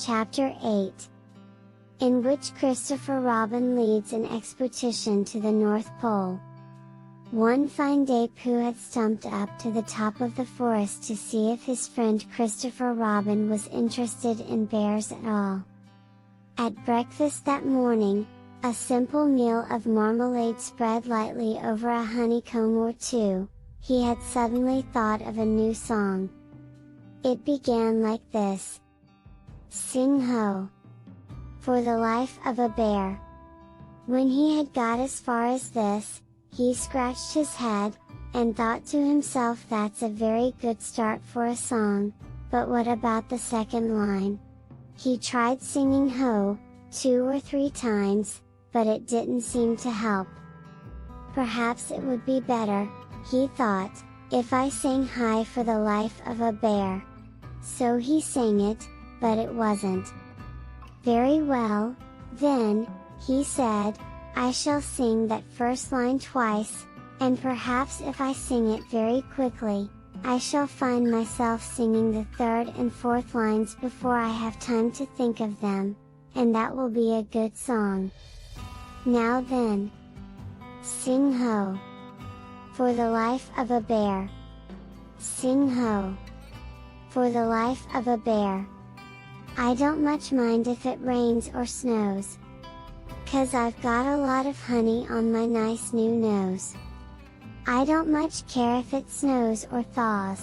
Chapter 8, in which Christopher Robin leads an expedition to the North Pole. One fine day Pooh had stumped up to the top of the forest to see if his friend Christopher Robin was interested in bears at all. At breakfast that morning, a simple meal of marmalade spread lightly over a honeycomb or two, he had suddenly thought of a new song. It began like this: "Sing ho! For the life of a bear." When he had got as far as this, he scratched his head, and thought to himself, that's a very good start for a song, but what about the second line? He tried singing ho, 2 or 3 times, but it didn't seem to help. Perhaps it would be better, he thought, if I sang hi for the life of a bear. So he sang it, but it wasn't. Very well, then, he said, I shall sing that first line twice, and perhaps if I sing it very quickly, I shall find myself singing the third and fourth lines before I have time to think of them, and that will be a good song. Now then, sing ho! For the life of a bear. Sing ho! For the life of a bear. I don't much mind if it rains or snows, 'cause I've got a lot of honey on my nice new nose. I don't much care if it snows or thaws,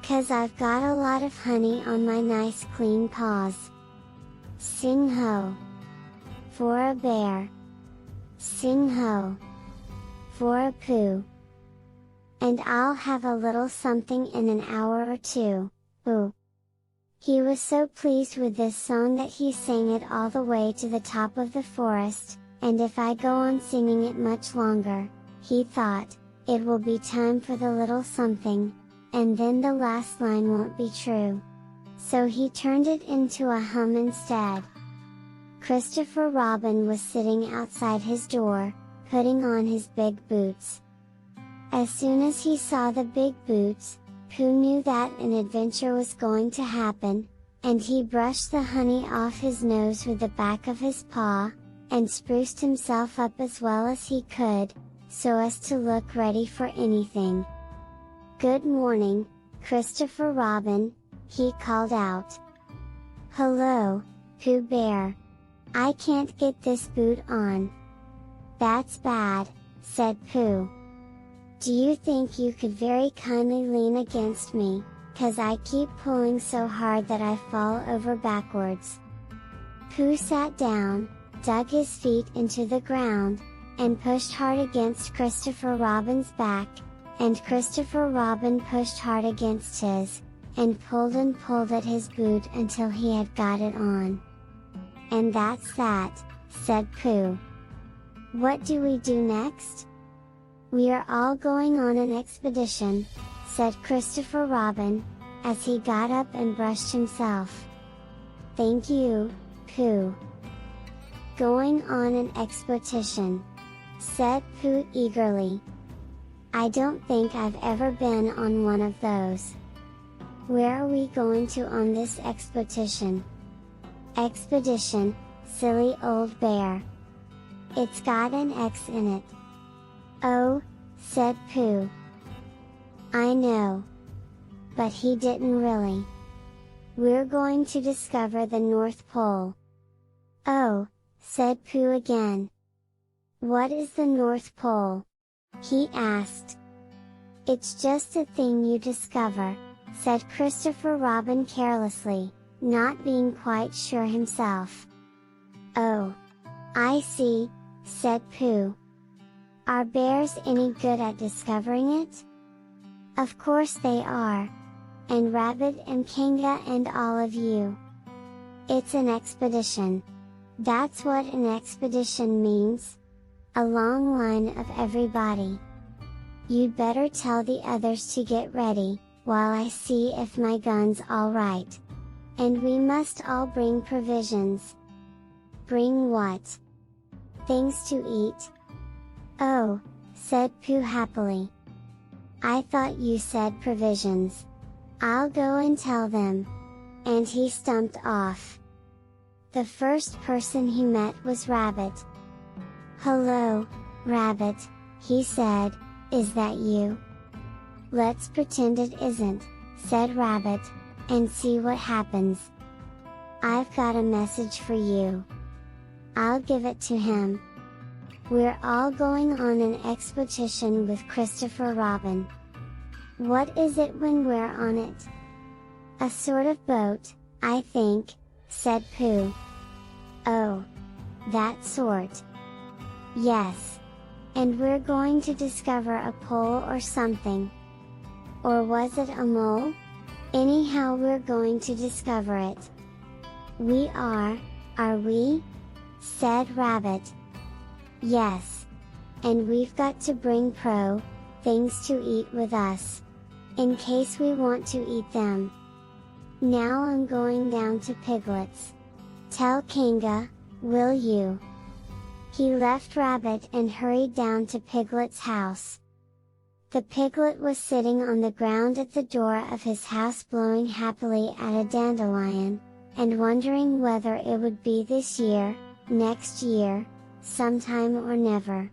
'cause I've got a lot of honey on my nice clean paws. Sing ho! For a bear. Sing ho! For a Pooh. And I'll have a little something in an hour or two, ooh. He was so pleased with this song that he sang it all the way to the top of the forest, and if I go on singing it much longer, he thought, it will be time for the little something, and then the last line won't be true. So he turned it into a hum instead. Christopher Robin was sitting outside his door, putting on his big boots. As soon as he saw the big boots, Pooh knew that an adventure was going to happen, and he brushed the honey off his nose with the back of his paw, and spruced himself up as well as he could, so as to look ready for anything. "Good morning, Christopher Robin," he called out. "Hello, Pooh Bear. I can't get this boot on." "That's bad," said Pooh. "Do you think you could very kindly lean against me, 'cause I keep pulling so hard that I fall over backwards?" Pooh sat down, dug his feet into the ground, and pushed hard against Christopher Robin's back, and Christopher Robin pushed hard against his, and pulled at his boot until he had got it on. "And that's that," said Pooh. "What do we do next?" "We are all going on an expedition," said Christopher Robin, as he got up and brushed himself. "Thank you, Pooh." "Going on an expedition," said Pooh eagerly. "I don't think I've ever been on one of those. Where are we going to on this expedition?" "Expedition, silly old bear. It's got an X in it." "Oh," said Pooh. "I know. But he didn't really. We're going to discover the North Pole." "Oh," said Pooh again. "What is the North Pole?" he asked. "It's just a thing you discover," said Christopher Robin carelessly, not being quite sure himself. "Oh, I see," said Pooh. "Are bears any good at discovering it?" "Of course they are. And Rabbit and Kanga and all of you. It's an expedition. That's what an expedition means. A long line of everybody. You'd better tell the others to get ready, while I see if my gun's all right. And we must all bring provisions." "Bring what?" "Things to eat." "Oh," said Pooh happily. "I thought you said provisions. I'll go and tell them. and he stumped off. The first person he met was Rabbit. "Hello, Rabbit," he said, "is that you?" "Let's pretend it isn't," said Rabbit, "and see what happens. I've got a message for you." "I'll give it to him." "We're all going on an expedition with Christopher Robin." "What is it when we're on it?" "A sort of boat, I think," said Pooh. "Oh, that sort." "Yes. And we're going to discover a pole or something. Or was it a mole? Anyhow, we're going to discover it." "We are we?" said Rabbit. "Yes. And we've got to bring things to eat with us, in case we want to eat them. Now I'm going down to Piglet's. Tell Kanga, will you?" He left Rabbit and hurried down to Piglet's house. The piglet was sitting on the ground at the door of his house blowing happily at a dandelion, and wondering whether it would be this year, next year, sometime or never.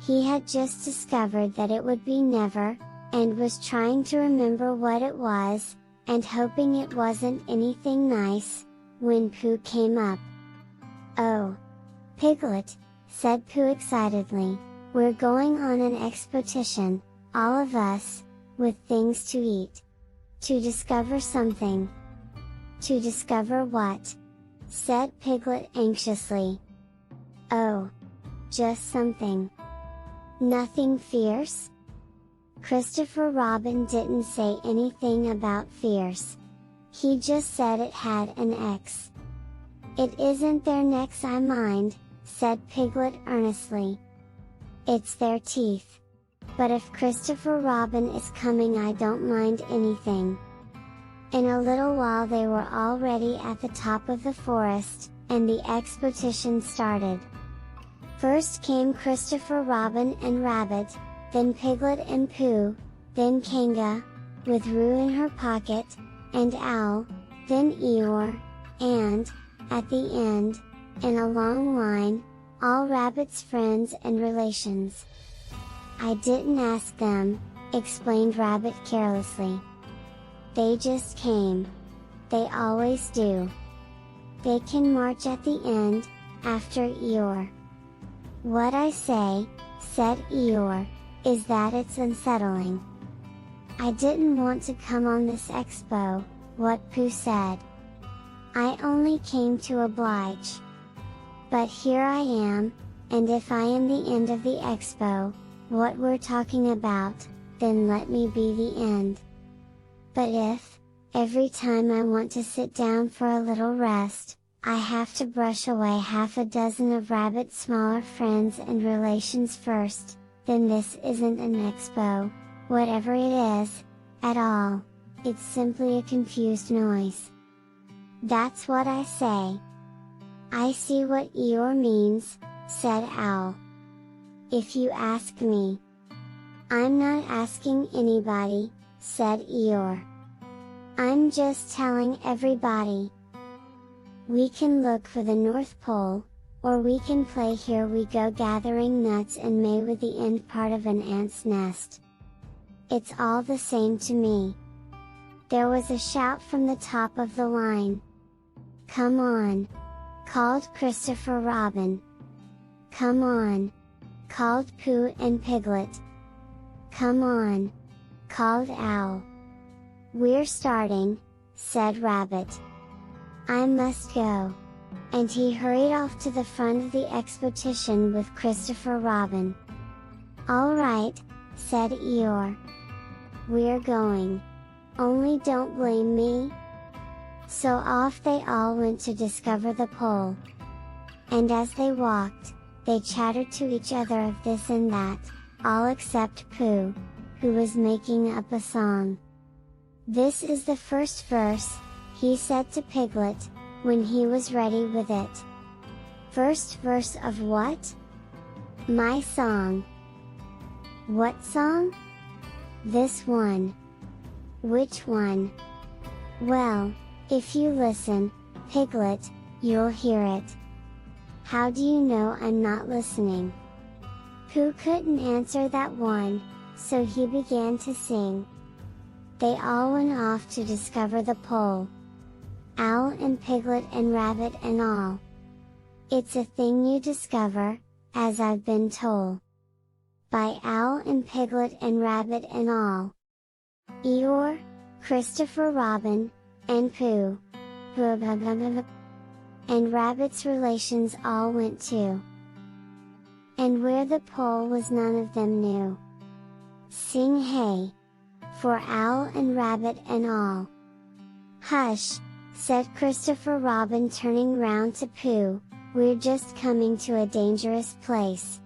He had just discovered that it would be never, and was trying to remember what it was, and hoping it wasn't anything nice, when Pooh came up. "Oh, Piglet," said Pooh excitedly, "we're going on an expedition, all of us, with things to eat. To discover something." "To discover what?" said Piglet anxiously. "Oh, just something. Nothing fierce?" Christopher Robin didn't say anything about fierce. He just said it had an X. "It isn't their necks I mind," said Piglet earnestly. "It's their teeth. But if Christopher Robin is coming, I don't mind anything." In a little while they were already at the top of the forest, and the expedition started. First came Christopher Robin and Rabbit, then Piglet and Pooh, then Kanga, with Roo in her pocket, and Owl, then Eeyore, and, at the end, in a long line, all Rabbit's friends and relations. "I didn't ask them," explained Rabbit carelessly. "They just came. They always do. They can march at the end, after Eeyore." "What I say," said Eeyore, "is that it's unsettling. I didn't want to come on this expo," what Pooh said. "I only came to oblige. But here I am, and if I am the end of the expo, what we're talking about, then let me be the end. But if, every time I want to sit down for a little rest, I have to brush away half a dozen of Rabbit's smaller friends and relations first, then this isn't an expo, whatever it is, at all. It's simply a confused noise. That's what I say." "I see what Eeyore means," said Owl. "If you ask me." "I'm not asking anybody," said Eeyore. "I'm just telling everybody. We can look for the North Pole, or we can play Here We Go gathering nuts in May with the end part of an ant's nest. It's all the same to me." There was a shout from the top of the line. "Come on!" called Christopher Robin. "Come on!" called Pooh and Piglet. "Come on!" called Owl. "We're starting," said Rabbit. "I must go." And he hurried off to the front of the expedition with Christopher Robin. "All right," said Eeyore. "We're going. Only don't blame me." So off they all went to discover the pole. And as they walked, they chattered to each other of this and that, all except Pooh, who was making up a song. "This is the first verse," he said to Piglet, when he was ready with it. "First verse of what?" "My song." "What song?" "This one." "Which one?" "Well, If you listen, Piglet, you'll hear it. How do you know I'm not listening? Pooh couldn't answer that one, so he began to sing. They all went off to discover the pole. Owl and Piglet and Rabbit and all. It's a thing you discover, as I've been told. By Owl and Piglet and Rabbit and all. Eeyore, Christopher Robin, and Pooh. And Rabbit's relations all went too. And where the pole was none of them knew. Sing hey! For Owl and Rabbit and all. Hush! Said Christopher Robin turning round to Pooh, we're just coming to a dangerous place.